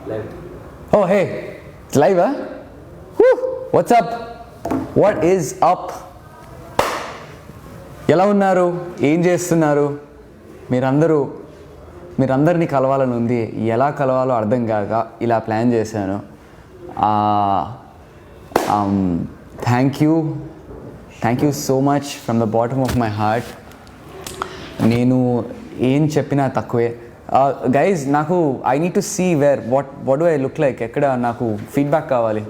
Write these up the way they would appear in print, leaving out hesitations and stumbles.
Live. Oh, hey. It's live, huh? Woo! What's up? What is up? ఎలా ఉన్నారు? ఏం చేస్తున్నారు? మీరందరినీ కలవాలని ఉంది. ఎలా కలవాలో అర్థం కాక ఇలా ప్లాన్ చేశాను. Thank you so much from the bottom of my heart. నేను ఏం చెప్పినా తక్కువే. గైజ్, నాకు I need to see what do I look like. ఎక్కడ నాకు ఫీడ్బ్యాక్ కావాలి.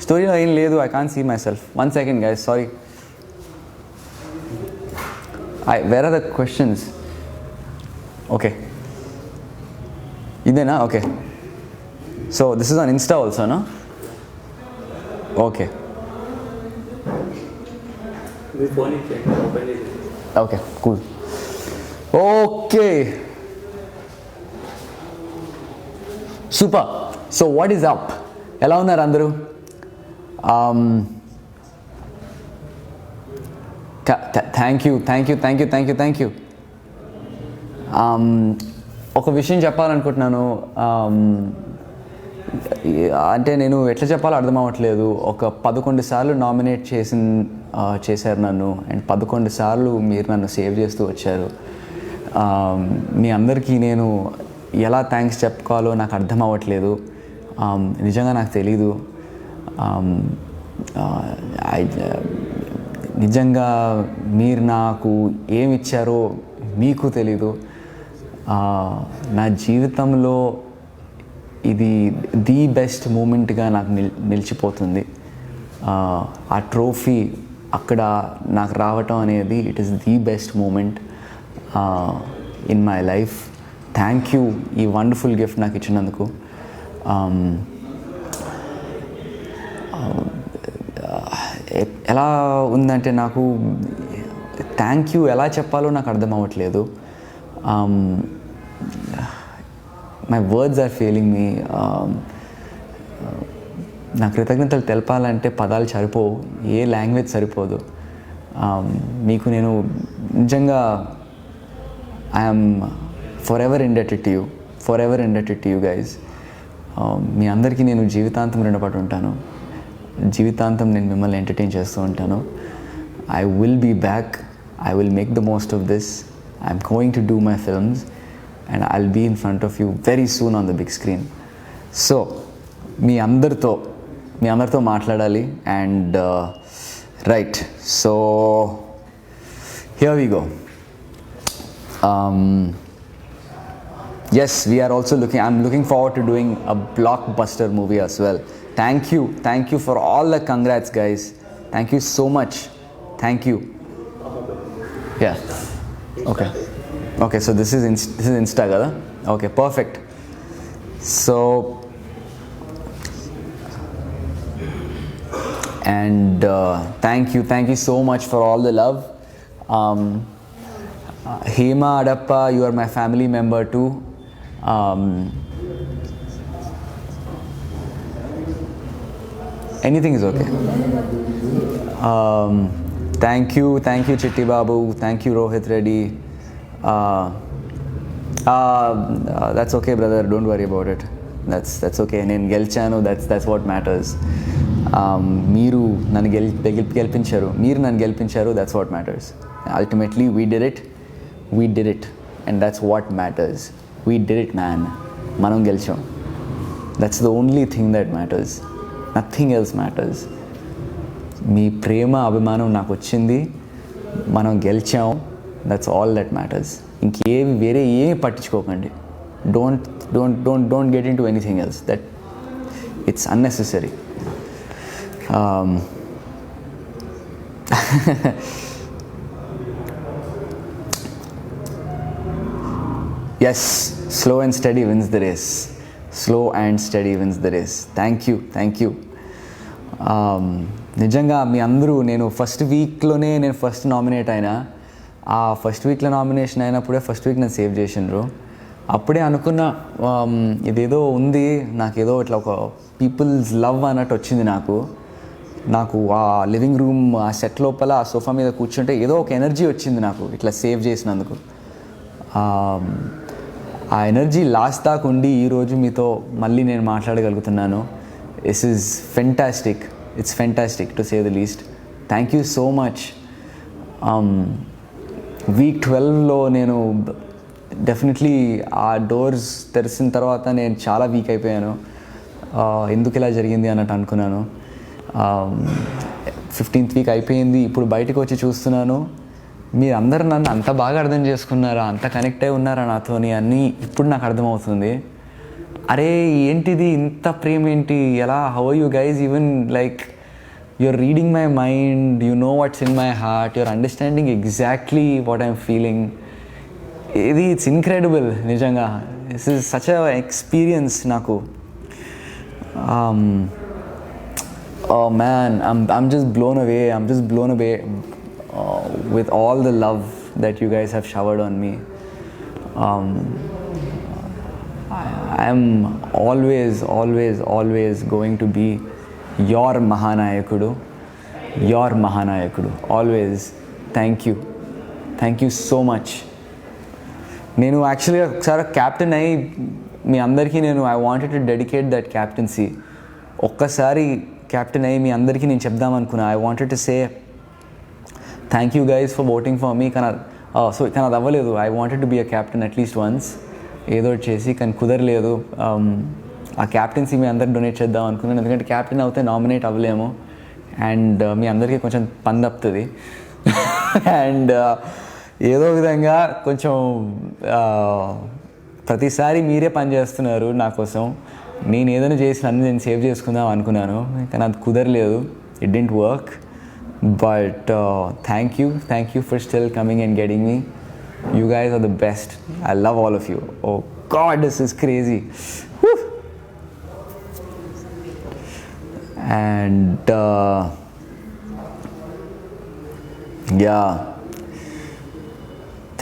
స్టోరీలో ఏం లేదు. I can't see myself. 1 second guys, sorry. Where are the questions? Okay, ఇదేనా? Okay, so this is on Insta ఆల్సోనా? Okay okay, cool. Okay, super. So what is up? ఎలా ఉన్నారు అందరూ? Thank you. ఒక విషయం చెప్పాలనుకుంటున్నాను. అంటే నేను ఎట్లా చెప్పాలో అర్థం అవ్వట్లేదు. ఒక 11 సార్లు నామినేట్ చేశారు నన్ను, అండ్ 11 సార్లు మీరు నన్ను సేవ్ చేస్తూ వచ్చారు. మీ అందరికీ నేను ఎలా థ్యాంక్స్ చెప్పుకోవాలో నాకు అర్థం అవ్వట్లేదు. నిజంగా నాకు తెలీదు. నిజంగా మీరు నాకు ఏమి ఇచ్చారో మీకు తెలీదు. నా జీవితంలో ఇది ది బెస్ట్ మూమెంట్గా నాకు నిలిచిపోతుంది. ఆ ట్రోఫీ అక్కడ నాకు రావటం అనేది it is the best moment in my life. Thank you ఈ వండర్ఫుల్ గిఫ్ట్ నాకు ఇచ్చినందుకు. ఎలా ఉందంటే నాకు థ్యాంక్ యూ ఎలా చెప్పాలో నాకు అర్థం అవ్వట్లేదు. మై వర్డ్స్ ఆర్ ఫెయిలింగ్ మీ. నా కృతజ్ఞతలు తెలపాలంటే పదాలు సరిపోవు, ఏ లాంగ్వేజ్ సరిపోదు. మీకు నేను నిజంగా I'm forever indebted to you guys. మీ అందరికీ నేను జీవితాంతం రుణపడి ఉంటాను. జీవితాంతం నేను మిమ్మల్ని ఎంటర్టైన్ చేస్తూ ఉంటాను. I will be back. I will make the most of this. I'm going to do my films and I'll be in front of you very soon on the big screen. So మీ అందరితో మాట్లాడాలి. And right, so here we go. Yes, we are also I'm looking forward to doing a blockbuster movie as well. Thank you for all the congrats, guys. Thank you so much. Thank you. Yeah. Okay, so this is Insta kada? Okay, perfect. So and thank you so much for all the love. Hema Adappa, you are my family member too. Anything is okay. Thank you Chitti Babu. Thank you Rohit Reddy. That's okay brother, don't worry about it. That's okay. నేను గెలిచాను, that's what matters. మీరు నన్ను గెలిపించారు, that's what matters. Ultimately we did it and that's what matters. We did it, man. మనం గెలిచాం. That's the only thing that matters. Nothing else matters. మీ ప్రేమ అభిమానం నాకు వచ్చింది, మనం గెలిచాం. That's all that matters. వేరే ఏమి పట్టించుకోకండి. Don't get into anything else. That it's unnecessary. Yes, slow and steady wins the race. Thank you. నిజంగా మీ అందరూ, నేను ఫస్ట్ వీక్లోనే ఫస్ట్ నామినేట్ అయినా. ఆ ఫస్ట్ వీక్లో నామినేషన్ అయినప్పుడే ఫస్ట్ వీక్ నేను సేవ్ చేసిండ్రు. అప్పుడే అనుకున్నా ఇదేదో ఉంది, నాకేదో ఇట్లా ఒక పీపుల్స్ లవ్ అన్నట్టు వచ్చింది. నాకు ఆ లివింగ్ రూమ్ ఆ సెట్ లోపల ఆ సోఫా మీద కూర్చుంటే ఏదో ఒక ఎనర్జీ వచ్చింది నాకు ఇట్లా సేవ్ చేసినందుకు. ఆ ఎనర్జీ లాస్ట్ దాకా ఉండి ఈరోజు మీతో మళ్ళీ నేను మాట్లాడగలుగుతున్నాను. This is fantastic. It's fantastic to say the least. Thank you so much. Week 12లో నేను డెఫినెట్లీ ఆ డోర్స్ తెరిచిన తర్వాత నేను చాలా వీక్ అయిపోయాను. ఎందుకు ఇలా జరిగింది అన్నట్టు అనుకున్నాను. 15th వీక్ అయిపోయింది. ఇప్పుడు బయటకు వచ్చి చూస్తున్నాను, మీరు అందరు నన్ను అంత బాగా అర్థం చేసుకున్నారా, అంత కనెక్ట్ అయి ఉన్నారా నాతోని అని ఇప్పుడు నాకు అర్థమవుతుంది. అరే ఏంటిది ఇంత ప్రేమ ఏంటి, ఎలా, how are you guys, even like you're reading my mind, you know what's in my heart, you're understanding exactly what I'm feeling. It's incredible, nijanga. This is such an experience naku. Oh man, I'm just blown away. I'm just blown away with all the love that you guys have showered on me. I'm always going to be your Mahanayakudu, always. Thank you so much. నేను యాక్చువల్గా ఒకసారి captain అయ్యి మీ అందరికీ I wanted to dedicate that captaincy. ఒక్కసారి captain అయ్యి మీ అందరికీ నేను చెప్దామనుకున్నా. I wanted to say thank you guys for voting for me. కానీ అది అవ్వలేదు. I wanted to be a captain at least once, ఏదో చేసి, కానీ కుదరలేదు. ఆ క్యాప్టెన్సీ మీ అందరికి డొనేట్ చేద్దాం అనుకున్నాను, ఎందుకంటే క్యాప్టెన్ అవుతే నామినేట్ అవ్వలేము అండ్ మీ అందరికీ కొంచెం పని తప్పుతుంది. అండ్ ఏదో విధంగా కొంచెం ప్రతిసారి మీరే పని చేస్తున్నారు నా కోసం. నేను ఏదైనా చేసి నన్ను నేను సేవ్ చేసుకుందాం అనుకున్నాను, కానీ అది కుదరలేదు. It didn't work. But thank you for still coming and getting me. You guys are the best. I love all of you. Oh God, this is crazy. And yeah,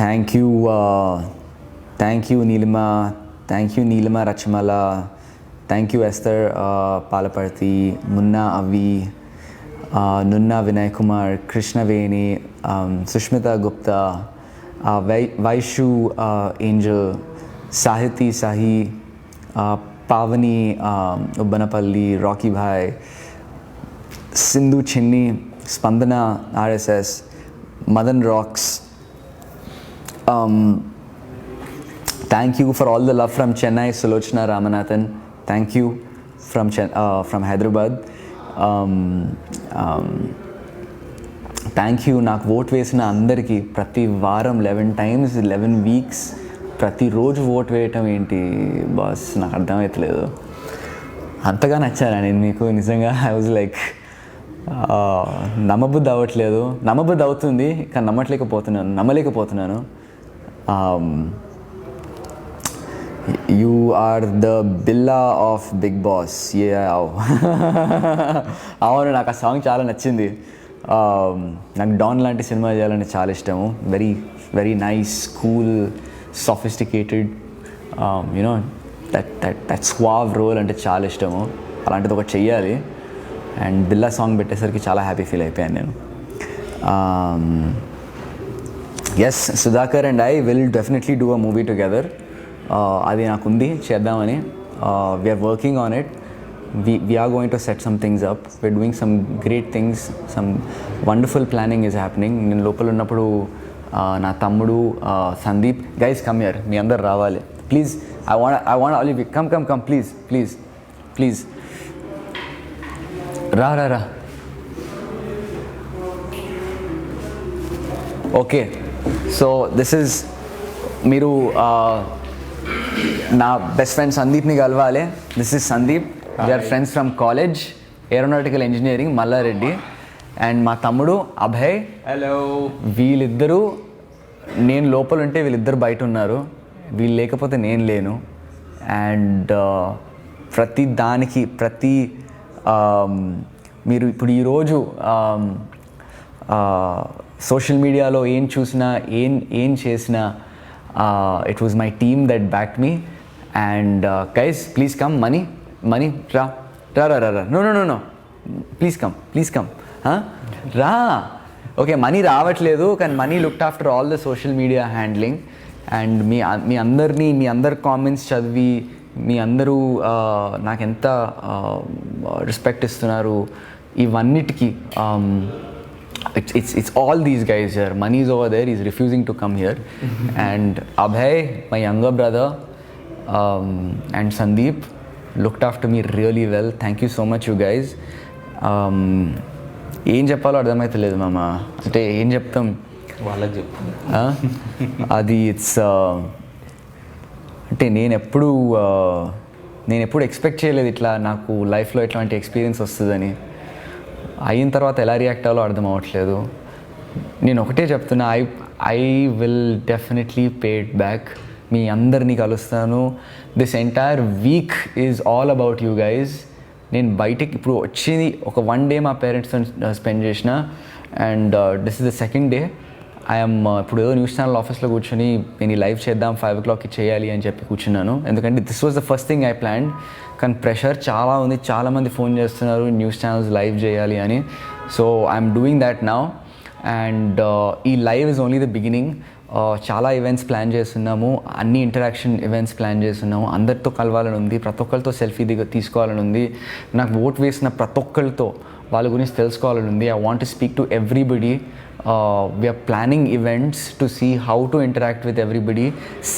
thank you Neelima, Rachmala, thank you Esther Palaparthi, Munna Avi, Nunna Vinay Kumar, Krishna Veni, Sushmita Gupta, Vaishu Angel, Sahiti Sahi, Pavani Ubbanapalli, Rocky Bhai, Sindhu Chinni, Spandana RSS, Madan Rocks. Thank you for all the love from Chennai, Sulochana Ramanathan. Thank you from Hyderabad. Thank you నాకు vote వేసిన అందరికీ. ప్రతి వారం 11 times 11 weeks ప్రతిరోజు vote వేయటం ఏంటి boss, నాకు అర్థమవుతలేదు. అంతగా నచ్చాను నేను మీకు నిజంగా. ఐ వాజ్ లైక్ నమ్మబుద్ధి అవ్వట్లేదు. నమ్మబుద్ధి అవుతుంది కానీ నమ్మలేకపోతున్నాను. You are the Billa of big boss. అవును, నాకు ఆ సాంగ్ చాలా నచ్చింది. నాకు డాన్ లాంటి సినిమా చేయాలని చాలా ఇష్టము. Very very nice, cool, sophisticated, that suave role అంటే చాలా ఇష్టము. అలాంటిది ఒకటి చెయ్యాలి. అండ్ బిల్లా సాంగ్ పెట్టేసరికి చాలా హ్యాపీ ఫీల్ అయిపోయాను నేను. Yes, Sudhakar and I will definitely do a movie together. అది నాకుంది చేద్దామని. We're working on it. we are going to set some things up. We're doing some great things. Some wonderful planning is happening. నేను లోపల ఉన్నప్పుడు నా తమ్ముడు Sandeep, guys come here, మీ అందరు రావాలి please. I want all you come please రా. Okay, so this is, మీరు నా బెస్ట్ ఫ్రెండ్ సందీప్ని కలవాలి. This is Sandeep. They are friends from college, aeronautical engineering, Mallareddy. అండ్ మా తమ్ముడు అభయ్. హలో. వీళ్ళిద్దరూ, నేను లోపల ఉంటే వీళ్ళిద్దరు బయట ఉన్నారు. వీళ్ళు లేకపోతే నేను లేను. అండ్ ప్రతి దానికి మీరు ఇప్పుడు ఈరోజు సోషల్ మీడియాలో ఏం చూసినా, ఏం చేసినా, it was my team that back me. And guys please come. Mani రా. నో ప్లీజ్ కమ్ రా. ఓకే, మనీ రావట్లేదు, కానీ Mani looked after all the social media handling. And మీ అందరి కామెంట్స్ చదివి మీ అందరూ నాకెంత రెస్పెక్ట్ ఇస్తున్నారు ఇవన్నిటికీ it's all these guys here. Mani is over there, he's refusing to come here. And Abhay, my younger brother, and Sandeep looked after me really well. Thank you so much, you guys. ఏం చెప్పాలో అర్థమైతలేదు మామ, అంటే ఏం చెప్తాం వాళ్ళకి చెప్పు. అది ఇట్స్ అంటే నేను ఎప్పుడు ఎక్స్పెక్ట్ చేయలేదు ఇట్లా నాకు లైఫ్లో ఎట్లాంటి ఎక్స్పీరియన్స్ వస్తుందని. అయిన తర్వాత ఎలా రియాక్ట్ అవ్వాలో అర్థం అవ్వట్లేదు. నేను ఒకటే చెప్తున్నా, I will definitely pay it back. మీ అందరినీ కలుస్తాను. This entire week is all about you guys. నేను బయటికి ఇప్పుడు వచ్చి ఒక 1 day మా పేరెంట్స్తో స్పెండ్ చేసిన, and this is the second day. I'm ఇప్పుడు ఏదో న్యూస్ ఛానల్ ఆఫీస్లో కూర్చొని నేను ఈ లైవ్ చేద్దాం 5 o'clock చేయాలి అని చెప్పి కూర్చున్నాను, ఎందుకంటే this was the first thing I planned. కానీ ప్రెషర్ చాలా ఉంది, చాలామంది ఫోన్ చేస్తున్నారు న్యూస్ ఛానల్స్ లైవ్ చేయాలి అని. So I'm doing that now, and ఈ live is only the beginning. చాలా ఈవెంట్స్ ప్లాన్ చేస్తున్నాము, అన్ని ఇంటరాక్షన్ ఈవెంట్స్ ప్లాన్ చేస్తున్నాము. అందరితో కలవాలని ఉంది, ప్రతి ఒక్కరితో సెల్ఫీ తీసుకోవాలని ఉంది. నాకు ఓట్ వేసిన ప్రతి ఒక్కరితో వాళ్ళ గురించి తెలుసుకోవాలని ఉంది. I want to speak to everybody. We're planning events to see how to interact with everybody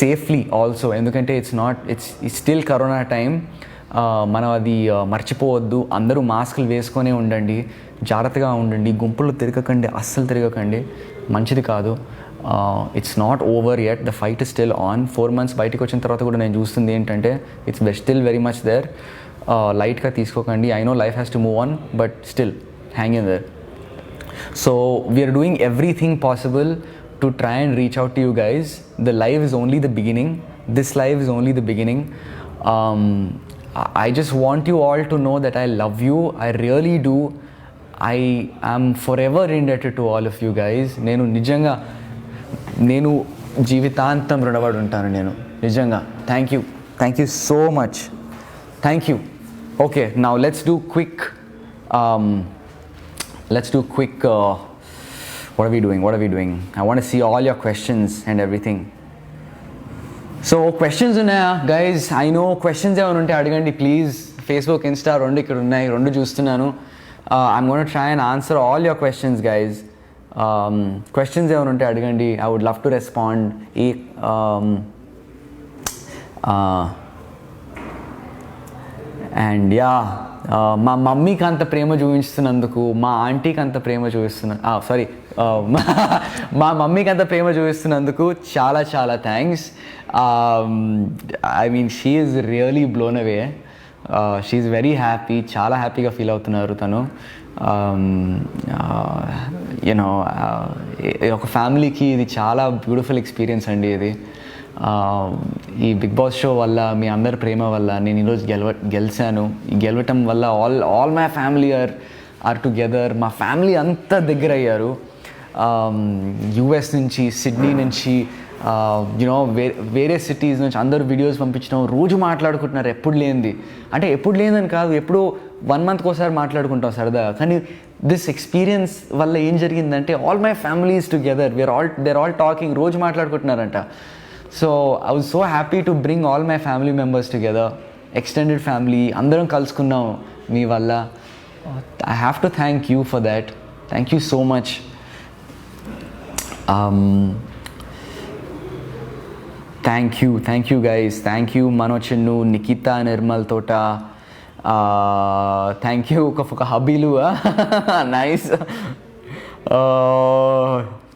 safely also, ఎందుకంటే ఇట్స్ స్టిల్ కరోనా టైం. మనం అది మర్చిపోవద్దు. అందరూ మాస్కులు వేసుకొనే ఉండండి, జాగ్రత్తగా ఉండండి, గుంపులు తిరగకండి, అస్సలు తిరగకండి, మంచిది కాదు. It's not over yet, the fight is still on. 4 months బయటకు వచ్చిన తర్వాత కూడా నేను చూస్తుంది ఏంటంటే it's still very much there. లైట్గా తీసుకోకండి. I know life has to move on, but still hang in there. So we are doing everything possible to try and reach out to you guys. The live is only the beginning. This live is only the beginning. I just want you all to know that I love you. I really do. I am forever indebted to all of you guys. నేను జీవితాంతం రుణపడి ఉంటాను. నేను నిజంగా thank you so much. Thank you. Okay, now let's do quick what are we doing? I want to see all your questions and everything. So questions ఉన్నాయా guys? I know questions ఏమైనా ఉంటే అడగండి ప్లీజ్. Facebook, Insta 2 ఇక్కడ ఉన్నాయి, 2 చూస్తున్నాను. I'm going to try and answer all your questions guys. Questions ఏమైనా ఉంటే అడగండి. I would love to respond. And మా మమ్మీకి అంత ప్రేమ చూపిస్తున్నందుకు, మా ఆంటీకి అంత ప్రేమ మా మమ్మీకి అంత ప్రేమ చూపిస్తున్నందుకు చాలా చాలా thanks. I mean she is really blown away. She is very happy, చాలా హ్యాపీగా ఫీల్ అవుతున్నారు తను. యూనో ఒక ఫ్యామిలీకి ఇది చాలా బ్యూటిఫుల్ ఎక్స్పీరియన్స్ అండి ఇది. ఈ బిగ్ బాస్ షో వల్ల, మీ అందరి ప్రేమ వల్ల నేను ఈరోజు గెలిచాను. ఈ గెలవటం వల్ల all my family are together. మా ఫ్యామిలీ అంతా దగ్గర అయ్యారు. యూఎస్ నుంచి, సిడ్నీ నుంచి, యూనో వేరే సిటీస్ నుంచి అందరూ వీడియోస్ పంపించడం, రోజు మాట్లాడుకుంటున్నారు. ఎప్పుడు లేనిదని కాదు, ఎప్పుడో 1 monthకి ఒకసారి మాట్లాడుకుంటాం సరదా. కానీ దిస్ ఎక్స్పీరియన్స్ వల్ల ఏం జరిగిందంటే all my families together, they're all talking, రోజు మాట్లాడుకుంటున్నారంట. So I was so happy to bring all my family members together, extended family, అందరం కలుసుకున్నాం మీ వల్ల. I have to thank you for that. Thank you so much. Thank you guys. Thank you Manochinnu, Nikita, Nirmal Tota. Thank you for Habilu. Nice.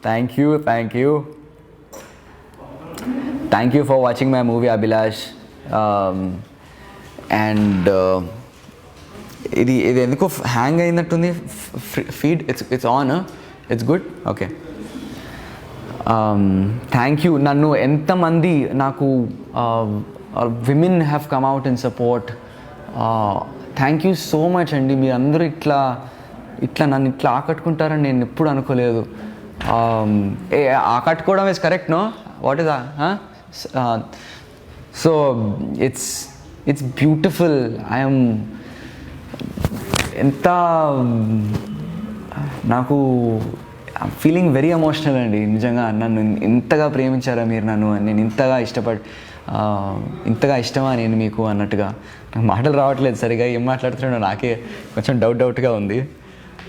Thank you. Thank you for watching my movie Abhilash. And ఇది ఎందుకో hang అయినట్టుంది feed. It's on, it's good. Okay, thank you. నన్ను ఎంతమంది నాకు women have come out in support. Thank you so much అండి. మీరు అందరూ ఇట్లా నన్ను ఇట్లా ఆకట్టుకుంటారని నేను ఎప్పుడు అనుకోలేదు. ఆకట్టుకోవడం is correct, no? What is so it's beautiful. I'm ఎంత నాకు ఐమ్ ఫీలింగ్ వెరీ ఎమోషనల్ అండి. నిజంగా నన్ను ఇంతగా ప్రేమించారా మీరు నన్ను, నేను ఇంతగా ఇంతగా ఇష్టమా నేను మీకు అన్నట్టుగా. నాకు మాటలు రావట్లేదు సరిగా, ఏం మాట్లాడుతున్నాడో నాకే కొంచెం డౌట్గా ఉంది.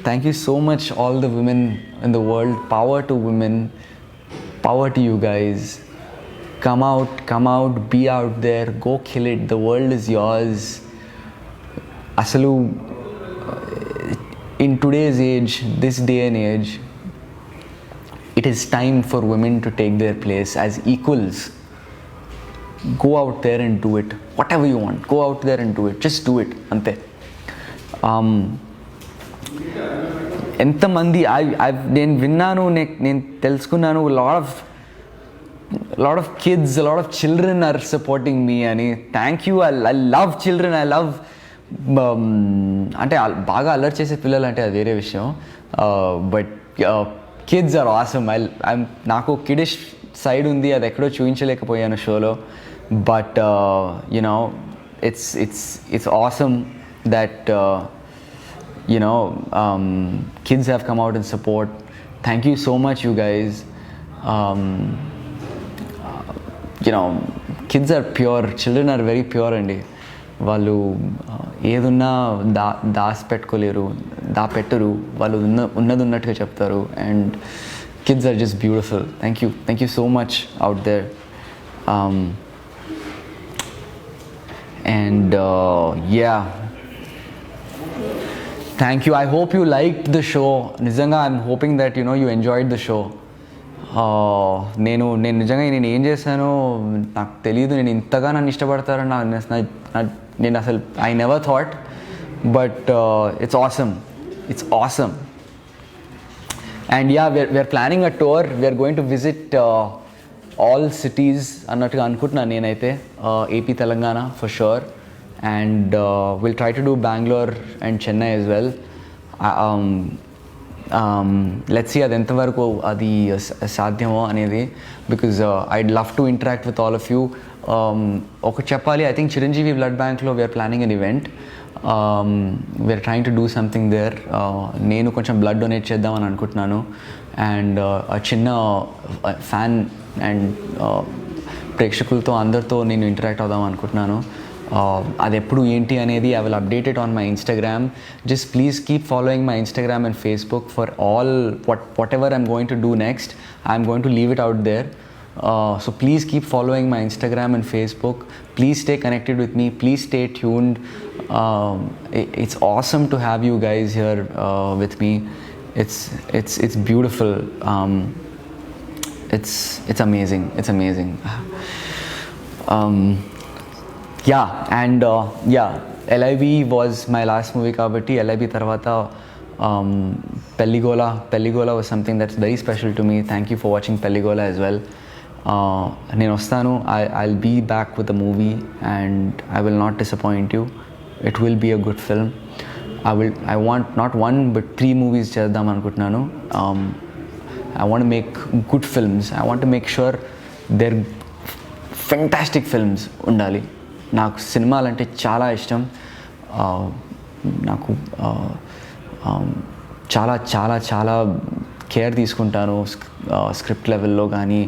Thank you so much all the women in the world. Power to women, power to you guys. Come out, be out there, go kill it. The world is yours. Asalu, in today's age, this day and age, it is time for women to take their place as equals. Go out there and do it. Whatever you want, go out there and do it. Just do it. Ante. ఎంతమంది నేను విన్నాను, నేను తెలుసుకున్నాను, lot of kids, a lot of children are supporting me ani. Thank you. I love children. I love అంటే బాగా అల్లరి చేసే పిల్లలు అంటే అది వేరే విషయం, బట్ కిడ్స్ ఆర్ ఆసమ్. నాకు కిడిష్ సైడ్ ఉంది, అది ఎక్కడో చూపించలేకపోయాను షోలో, but you know it's awesome that kids have come out in support. Thank you so much, you guys. Kids are pure, children are very pure అండి. వాళ్ళు ఏదున్నా దాపెట్టరు, వాళ్ళు ఉన్నది ఉన్నట్టుగా చెప్తారు. And kids are just beautiful. Thank you so much out there. And yeah, thank you. I hope you liked the show. Nizanga, I'm hoping that you enjoyed the show. నేను నిజంగా నేను ఏం చేశానో నాకు తెలియదు. నేను ఇంతగా నన్ను ఇష్టపడతారని నేను అసలు I never thought, but it's awesome. And yeah, we're planning a tour. We're going to visit all cities అన్నట్టుగా అనుకుంటున్నాను నేనైతే. AP, Telangana for sure. And will try to do Bengaluru and Chennai as well. Let's see అది ఎంతవరకు అది సాధ్యమో అనేది, because I'd love to interact with all of you. ఒకటి చెప్పాలి, ఐ థింక్ చిరంజీవి బ్లడ్ బ్యాంక్లో we're planning an event. We're trying to do something there. నేను కొంచెం బ్లడ్ డొనేట్ చేద్దామని అనుకుంటున్నాను. అండ్ చిన్న ఫ్యాన్ అండ్ ప్రేక్షకులతో అందరితో నేను ఇంటరాక్ట్ అవుదాం అనుకుంటున్నాను. అది ఎప్పుడు ఏంటి అనేది I will update it on my Instagram. Just please keep following my Instagram and Facebook for all whatever I'm going to do next. I'm going to leave it out there. So please keep following my Instagram and Facebook. Please stay connected with me. Please stay tuned. It's awesome to have you guys here with me. It's beautiful. It's amazing. It's amazing. Yeah, and yeah, LIV was my last movie kabatti. LIV tarvata Pelligola was something that's very special to me. Thank you for watching Pelligola as well. నేను వస్తాను. I'll be back with the movie and I will not disappoint you. It will be a good film. I want not one but 3 movies చేద్దాం అనుకుంటున్నాను. I want to make good films. I want to make sure they're fantastic films ఉండాలి. నాకు సినిమాలంటే చాలా ఇష్టం. నాకు చాలా చాలా చాలా కేర్ తీసుకుంటాను స్క్రిప్ట్ లెవెల్లో కానీ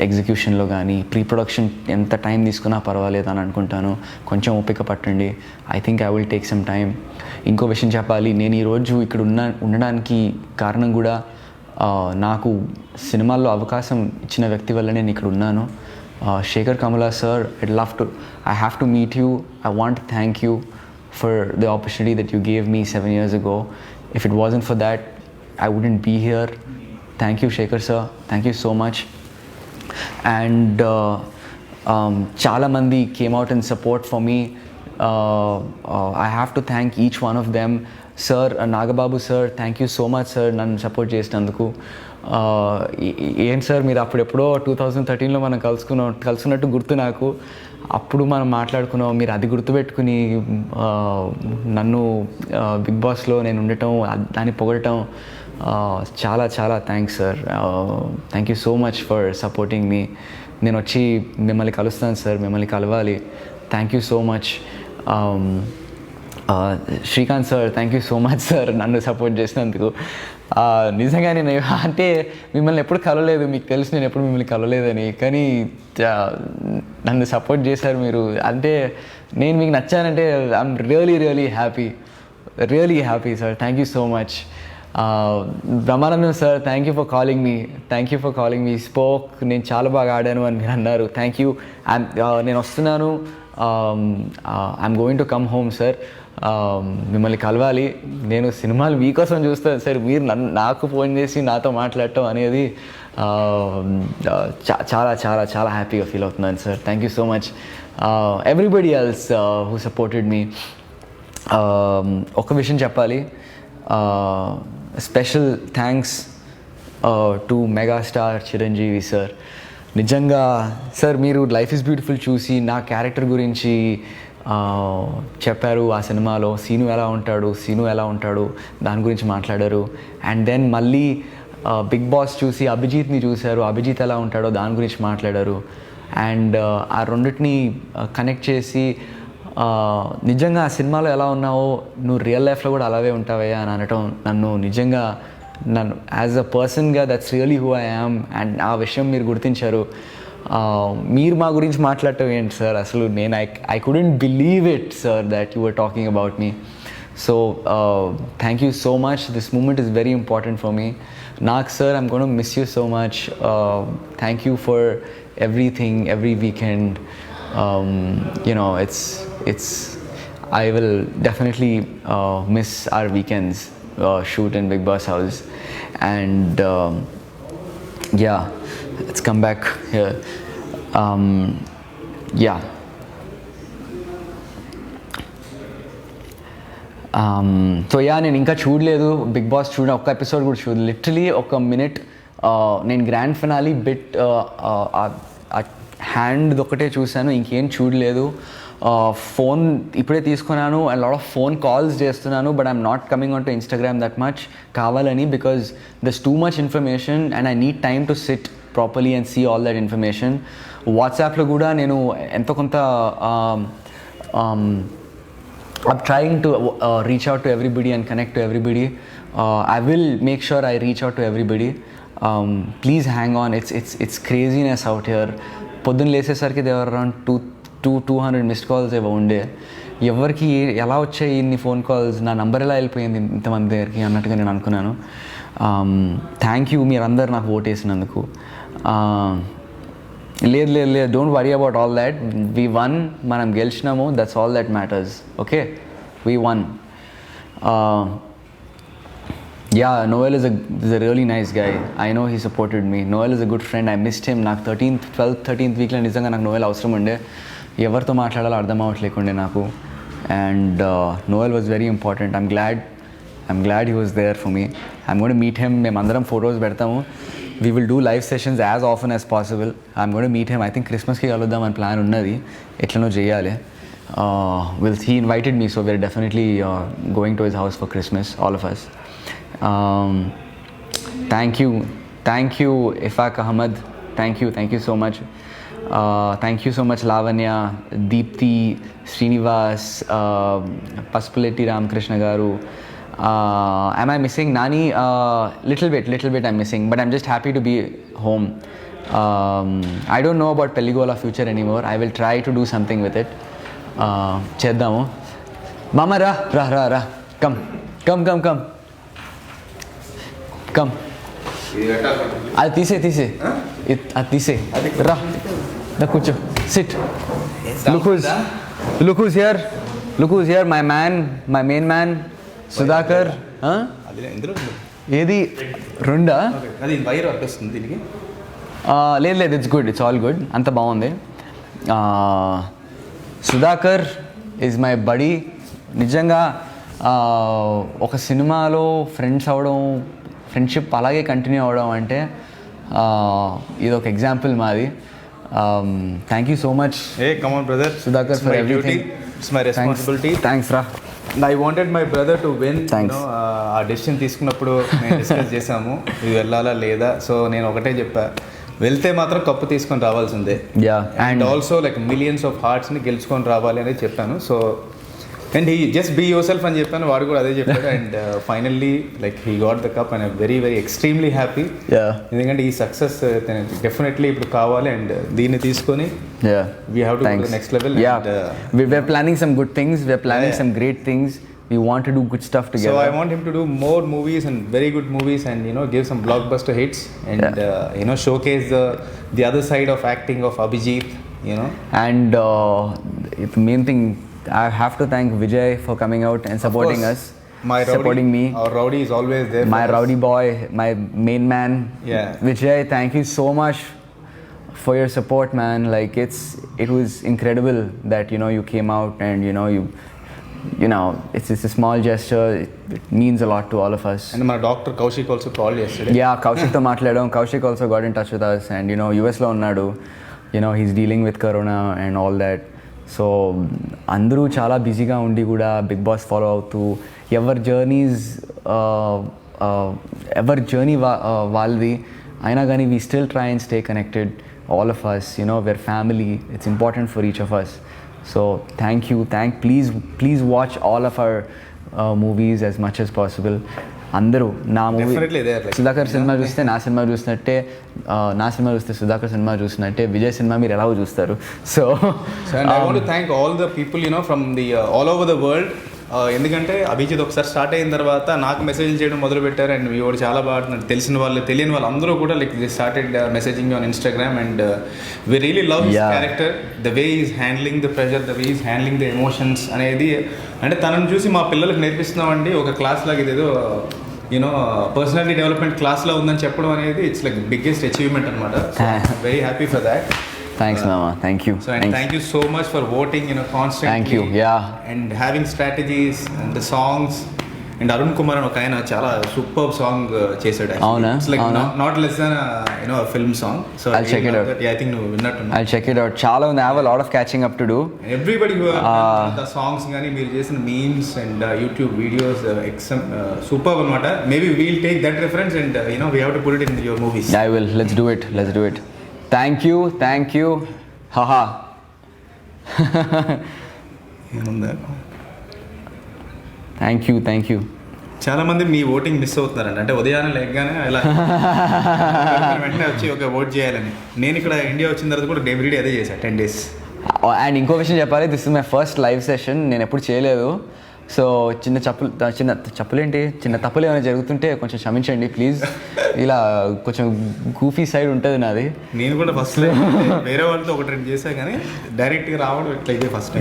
ఎగ్జిక్యూషన్లో కానీ. ప్రీ ప్రొడక్షన్ ఎంత టైం తీసుకున్నా పర్వాలేదు అని అనుకుంటాను. కొంచెం ఓపిక పట్టండి. I think I will take some time. ఇంకో విషయం చెప్పాలి, నేను ఈరోజు ఇక్కడ ఉండడానికి కారణం కూడా నాకు సినిమాల్లో అవకాశం ఇచ్చిన వ్యక్తి వల్ల నేను ఇక్కడ ఉన్నాను. Shekhar Kamala sir, I have to meet you. I want to thank you for the opportunity that you gave me 7 years ago. If it wasn't for that, I wouldn't be here. Thank you, Shekhar sir. Thank you so much. And chala mandi came out in support for me. I have to thank each one of them. Sir, Nagababu sir, thank you so much sir, nannu support చేసినందుకు. ఏంటి sir మీరు అప్పుడెప్పుడో 2013లో మనం కలుసుకున్నట్టు గుర్తు నాకు. అప్పుడు మనం మాట్లాడుకున్నాం, మీరు అది గుర్తుపెట్టుకుని నన్ను బిగ్ బాస్లో నేను ఉండటం, దాన్ని పొగడటం, చాలా చాలా thanks sir. Thank you so much for supporting me. నేను వచ్చి మిమ్మల్ని కలుస్తాను సార్, మిమ్మల్ని కలవాలి. Thank you so much. Srikanth sir, thank you so much sir నన్ను సపోర్ట్ చేసినందుకు. నిజంగా నేను అంటే మిమ్మల్ని ఎప్పుడు కలవలేదు, మీకు తెలుసు నేను ఎప్పుడు మిమ్మల్ని కలవలేదని, కానీ నన్ను సపోర్ట్ చేశారు మీరు. అంటే నేను మీకు నచ్చానంటే I'm really happy sir. Thank you so much. Brahmanandam sir, thank you for calling me spoke. నేను చాలా బాగా ఆడాను అని మీరు అన్నారు. Thank you. నేను వస్తున్నాను. I'm going to come home sir. మిమ్మల్ని కలవాలి. నేను సినిమాలు మీకోసం చూస్తాను సార్. మీరు నాకు ఫోన్ చేసి నాతో మాట్లాడటం అనేది చాలా చాలా చాలా హ్యాపీగా ఫీల్ అవుతున్నాను sir. Thank you so much. Everybody else who supported me. ఒక విషయం చెప్పాలి, special thanks to megastar Chiranjeevi sir. నిజంగా సార్ మీరు లైఫ్ ఈజ్ బ్యూటిఫుల్ చూసి నా క్యారెక్టర్ గురించి చెప్పారు. ఆ సినిమాలో సీను ఎలా ఉంటాడు దాని గురించి మాట్లాడారు. అండ్ దెన్ మళ్ళీ బిగ్ బాస్ చూసి అభిజిత్ని చూశారు, అభిజిత్ ఎలా ఉంటాడో దాని గురించి మాట్లాడారు. అండ్ ఆ రెండింటిని కనెక్ట్ చేసి నిజంగా ఆ సినిమాలో ఎలా ఉన్నావో నువ్వు రియల్ లైఫ్లో కూడా అలాగే ఉంటావయ్యా అని అనటం నన్ను యాజ్ అ పర్సన్గా that's really who I am. And ఆ విషయం మీరు గుర్తించారు. మీరు మా గురించి మాట్లాడటం ఏంటి సార్, అసలు నేను I couldn't believe it sir that you were talking about me. So thank you so much. This moment is very important for me. నాకు sir I'm gonna miss you so much. Thank you for everything, every weekend. It's I will definitely miss our weekends shoot in Big Boss house. And yeah, let's come back here. Yeah. So నేను ఇంకా చూడలేదు big boss. ఒక్క episode కూడా చూడలేదు. Literally ఒక minute నేను grand finale bit hand ఒకటే చూశాను, ఇంకేం చూడలేదు. ఫోన్ ఇప్పుడే తీసుకున్నాను and lot of phone calls చేస్తున్నాను. But I'm not coming on to Instagram that much కావాలని, because there's too much information and I need time to sit properly and see all that information. వాట్సాప్లో కూడా నేను ఎంతో కొంత I'm trying to reach out to everybody and connect to everybody. I will make sure I reach out to everybody. Please hang on. It's craziness out here. పొద్దున్న లేసేసరికి there were around 200 missed calls ఏవో ఉండే. ఎవరికి ఎలా వచ్చాయి ఇన్ని phone calls, నా number ఎలా వెళ్ళిపోయింది ఇంతమంది దగ్గరికి అన్నట్టుగా నేను అనుకున్నాను. థ్యాంక్ యూ మీరందరూ నాకు ఓట్ వేసినందుకు. లేదు don't worry about all that. We won, మనం గెలిచినాము, that's all that matters. Okay, we won. Yeah, Noel is a really nice guy. I know he supported me. Noel is a good friend. I missed him. నాకు 13th వీక్లో నిజంగా నాకు Noel అవసరం ఉండే. ఎవరితో మాట్లాడాలో అర్థం అవ్వట్లేకుండే నాకు. And Noel was very important. I'm glad he was there for me. I'm going to meet him. మేమందరం ఫొటోస్ పెడతాము. We will do live sessions as often as possible. I'm going to meet him. I think Christmasకి కలుద్దాం అని plan ఉన్నది. ఎట్లనో చేయాలి. He invited me, so we're definitely going to his house for Christmas, all of us. Thank you Ifaq Ahmed. Thank you so much. Thank you so much Lavanya, Deepthi, Srinivas, Pasupuleti Ramakrishna garu. Am I missing Nani? Little bit I'm missing, but I'm just happy to be home. I don't know about Pelligola future anymore. I will try to do something with it. Cheddamu mama ra come అది తీసే రా కూర్చో, sit. Look who's here, my main man Sudhakar. ఏది రెండా? లేదు, it's all good, అంత బాగుంది. Sudhakar is my body. నిజంగా ఒక సినిమాలో ఫ్రెండ్స్ అవ్వడం, ఫ్రెండ్షిప్ అలాగే కంటిన్యూ అవ్వడం అంటే ఇది ఒక ఎగ్జాంపుల్ మాది. Thank you so much. Hey, come on brother. Sudhakar, for everything. It's my responsibility. Thanks రా. I wanted my brother to win. ఆ డెసిషన్ తీసుకున్నప్పుడు మేము డిస్కస్ చేసాము ఇది వెళ్ళాలా లేదా. సో నేను ఒకటే చెప్పా, వెళ్తే మాత్రం కప్పు తీసుకొని రావాల్సిందే. And also like millions of హార్ట్స్ని గెలుచుకొని రావాలి అనేది చెప్పాను. So and he just be yourself అని చెప్పాను, వాడు కూడా అదే చెప్పాడు. And finally like he got the cup and very very extremely happy. ఎందుకంటే ఈ సక్సెస్ డెఫినెట్లీ ఇప్పుడు కావాలి. అండ్ దీన్ని తీసుకొని we have to go to next level. we're planning some good things, we're planning some great things, we want to do good stuff together. So I want him to do more movies and very good movies and give some blockbuster hits and showcase the other side of acting of Abhijit. And the main thing, I have to thank Vijay for coming out and supporting us, supporting me. Our Rowdy is always there. My Rowdy boy, my main man. Yeah. Vijay, thank you so much for your support, man. Like it was incredible that you came out and it's a small gesture. It means a lot to all of us. And my doctor Kaushik also called yesterday. Yeah, Kaushik to matladam. Kaushik also got in touch with us and US lo unnadu. He's dealing with corona and all that. So అందరూ చాలా బిజీగా ఉండి కూడా big boss follow అవుతూ ఎవరి journey వాళ్ళది అయినా కానీ we still try and stay connected all of us. We're family, it's important for each of us. So thank you. Please watch all of our movies as much as possible. అందరూ నా movie Sudhakar cinema చూస్తే నా cinema చూసినట్టే, నా cinema చూస్తే Sudhakar cinema చూసినట్టే Vijay cinema మీరు ఎలాగో చూస్తారు. So I want to thank all the people from the all over the world. ఎందుకంటే అభిజిత్ ఒకసారి స్టార్ట్ అయిన తర్వాత నాకు మెసేజ్ చేయడం మొదలు పెట్టారు. అండ్ వీడు చాలా బాగా తెలిసిన వాళ్ళు తెలియని వాళ్ళు అందరూ కూడా like they started messaging on Instagram. And we really love his character, the way is handling the pressure, the way is handling the emotions అనేది. అంటే తనను చూసి మా పిల్లలకు నేర్పిస్తున్నామండి ఒక క్లాస్ లాగా, ఇదేదో పర్సనాలిటీ డెవలప్మెంట్ క్లాస్లో ఉందని చెప్పడం అనేది ఇట్స్ లైక్ బిగ్గెస్ట్ అచీవ్మెంట్ అనమాట. Very happy for that. Thanks, Mama. Thank you. So, and thank you so much for voting, constantly. Thank you. Yeah. And having strategies and the songs. And Arun Kumar and Okaina chala superb song chesadu actually. Avuna? It's like not less than a film song. So I'll check it out. Yeah, I think you will not know. I'll check it out. Chala undi. I have a lot of catching up to do. And everybody who the songs gaani meer chesina memes and YouTube videos superb anamata. Maybe we'll take that reference and we have to put it in your movies. I will. Let's do it. Thank you. Haha. Thank you. చాలా మంది మీ voting miss అవుతున్నారండి. అంటే ఉదయాన్నే లేకగానే ఇలా వెంటనే వచ్చి ఒక vote చేయాలని. నేను ఇక్కడ ఇండియా వచ్చిన తర్వాత కూడా ఎవ్రీడే అదే చేశాను 10 days. అండ్ ఇంకో విషయం చెప్పాలి, this is my first live session. నేను ఎప్పుడు చేయలేదు. సో చిన్న తప్పులేంటి చిన్న తప్పులు ఏమైనా జరుగుతుంటే కొంచెం క్షమించండి ప్లీజ్. ఇలా కొంచెం గూఫీ సైడ్ ఉంటుంది నాది. నేను కూడా ఫస్ట్ వేరే వాళ్ళతో ఒకటి రెండు చేశా కానీ డైరెక్ట్గా రావడం ఇట్లయితే first.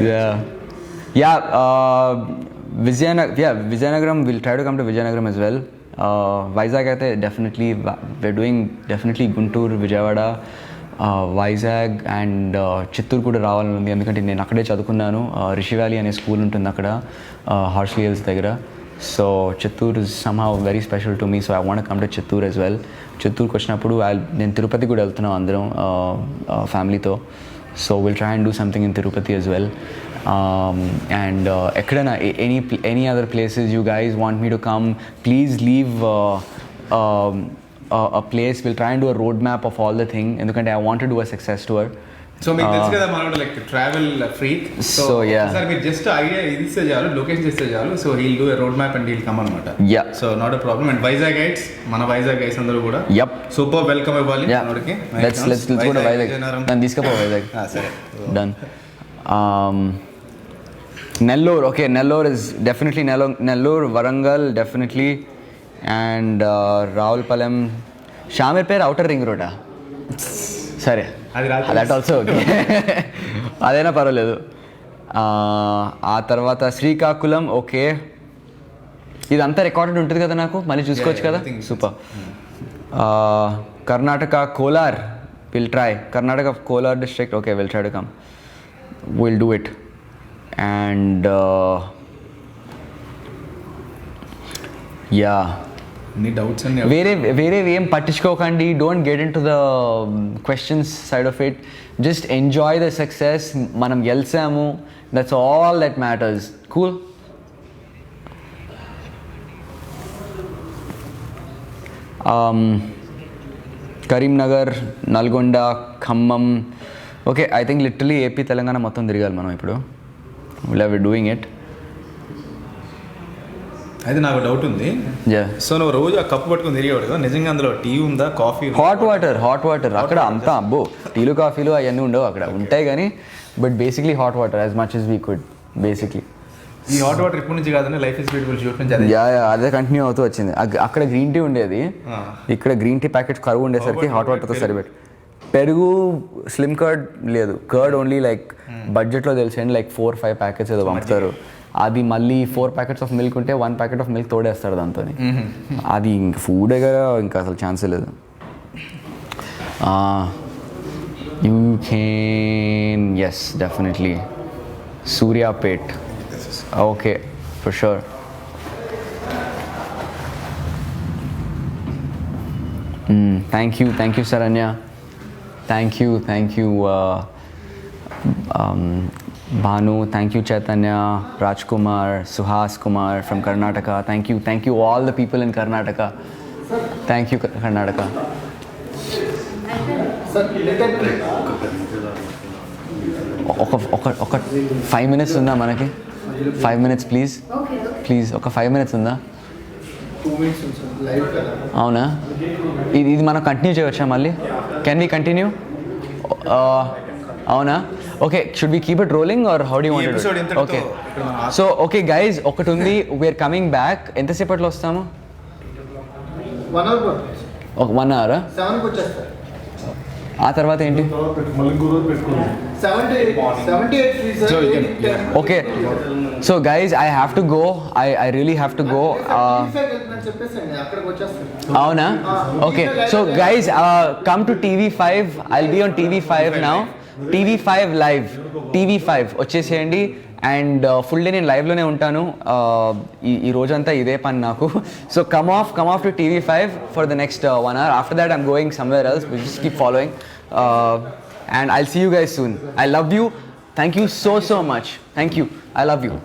Vizianagaram, will try to come to Vizianagaram as well. Vizag అయితే డెఫినెట్లీ గుంటూరు, విజయవాడ, వైజాగ్ అండ్ చిత్తూరు కూడా రావాలని ఉంది. ఎందుకంటే నేను అక్కడే చదువుకున్నాను. రిషి వ్యాలీ అనే స్కూల్ ఉంటుంది అక్కడ హార్స్లీ హిల్స్ దగ్గర. So Chittoor is somehow very special to me. So I want come to Chittoor as well. చిత్తూరుకి వచ్చినప్పుడు నేను తిరుపతి కూడా వెళ్తున్నాం అందరం ఫ్యామిలీతో. So will try and do something in Tirupati as well. And ఎక్కడైనా any other places you guys want me to come, please leave a place. We'll try and do a roadmap of all the thing. ఎందుకంటే I want to do a success tour. So మీకు తెలుసు కదా మనోడు like travel freak. So sir మీరు just idea ఇస్తే చాలు, location ఇస్తే చాలు. So he'll do a road map and he'll come అనమాట. So not a problem. And Vizag guides, మన వైజాగ్ గైడ్స్ అందరూ కూడా సూపర్ వెల్కమ్ ఇవ్వాలి మనోడికి. Let's go to Vizag. నన్ను తీసుకుపో వైజాగ్. సరే done. Nellore, okay, Nellore is definitely Nellore, Varangal definitely, and Ravulpalam, Shamirpet outer ring road. సరే దట్ ఆల్సో ఓకే, అదైనా పర్వాలేదు. ఆ తర్వాత శ్రీకాకుళం, ఓకే, ఇదంతా రికార్డెడ్ ఉంటుంది కదా, నాకు మళ్ళీ చూసుకోవచ్చు కదా. Super. Karnataka, Kolar, will try. Karnataka Kolar district, okay, will try to come, will do it. And yeah, వేరే ఏం పట్టించుకోకండి. Don't get into the questions side of it. Just enjoy the success. మనం గెలిచాము, that's all that matters. Cool. Karimnagar, Nalgonda, Khammam, okay. I think literally AP Telangana మొత్తం తిరగాలి మనం ఇప్పుడు. we're doing it. అయితే నాకు డౌట్ ఉంది. యా సో నువ్వు రోజు ఆ కప్పు పట్టుకుని తిరిగేవాడు కదా, నిజంగా అందులో టీ ఉందా, కాఫీ? హాట్ వాటర్ అక్కడ అంతా అబ్బో టీలు కాఫీలు అవన్నీ ఉండవు అక్కడ, ఉంటాయి కానీ but basically hot water as much as we could basically. ఈ హాట్ వాటర్ ఇప్పటి నుంచి కాదని లైఫ్ ఇస్ బ్యూటిఫుల్ షూట్ నుంచి అదే. యా అదే కంటిన్యూ అవుతూ వచ్చింది. అక్కడ గ్రీన్ టీ ఉండేది, ఇక్కడ గ్రీన్ టీ ప్యాకెట్స్ కరువు ఉండేసరికి హాట్ వాటర్తో సరిపెట్టి. పెరుగు స్లిమ్ కర్డ్ లేదు, కర్డ్ ఓన్లీ లైక్ బడ్జెట్లో తెలిసండి లైక్ 4-5 ప్యాకెట్స్ ఏదో పంపుతారు. అది మళ్ళీ 4 ప్యాకెట్స్ ఆఫ్ మిల్క్ ఉంటే 1 ప్యాకెట్ ఆఫ్ మిల్క్ తోడేస్తాడు దాంతో. అది ఇంక ఫుడ్ దగ్గర ఇంకా అసలు ఛాన్సే లేదు. You can yes definitely Suryapet. Okay for sure. Thank you Saranya. Thank you Bhanu, thank you Chaitanya, Rajkumar, Suhas Kumar from Karnataka. Thank you all the people in Karnataka. Thank you Karnataka. ఒక 5 minutes ఉందా మనకి? 5 minutes please. Please ఒక 5 minutes ఉందా? 2 minutes ఉంది live కదా. అవునా? ఇది మనం కంటిన్యూ చేయవచ్చా మళ్ళీ? Can we continue? అవునా? Okay, should we keep it rolling or how do you want to? Okay so okay guys, ఒకటి ఉంది, వీఆర్ కమింగ్ బ్యాక్. ఎంతసేపట్లో వస్తాము? 1 hour ఒక 1 hour. 7కి వచ్చేస్తారు. ఆ తర్వాత ఏంటి? మళ్ళీ ఇంకో రోజు పెట్టుకుందాం. 78 okay so guys I have to go. I really have to go. అక్కడికి వచ్చేస్తాను. అవునా? Okay so guys come to TV5. I'll be on TV5 now. TV5 live. TV5 వచ్చేసేయండి. అండ్ ఫుల్ డే నేను లైవ్లోనే ఉంటాను. ఈ రోజంతా ఇదే పని నాకు. So come off to TV5 for the next 1 hour. After that I'm going somewhere else. Will just keep following and I'll see you guys soon. I love you. Thank you so much. Thank you. I love you.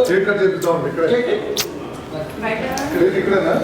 Cake cut చేద్దాం ఇక్కడ. Cake ఇక్కడనా?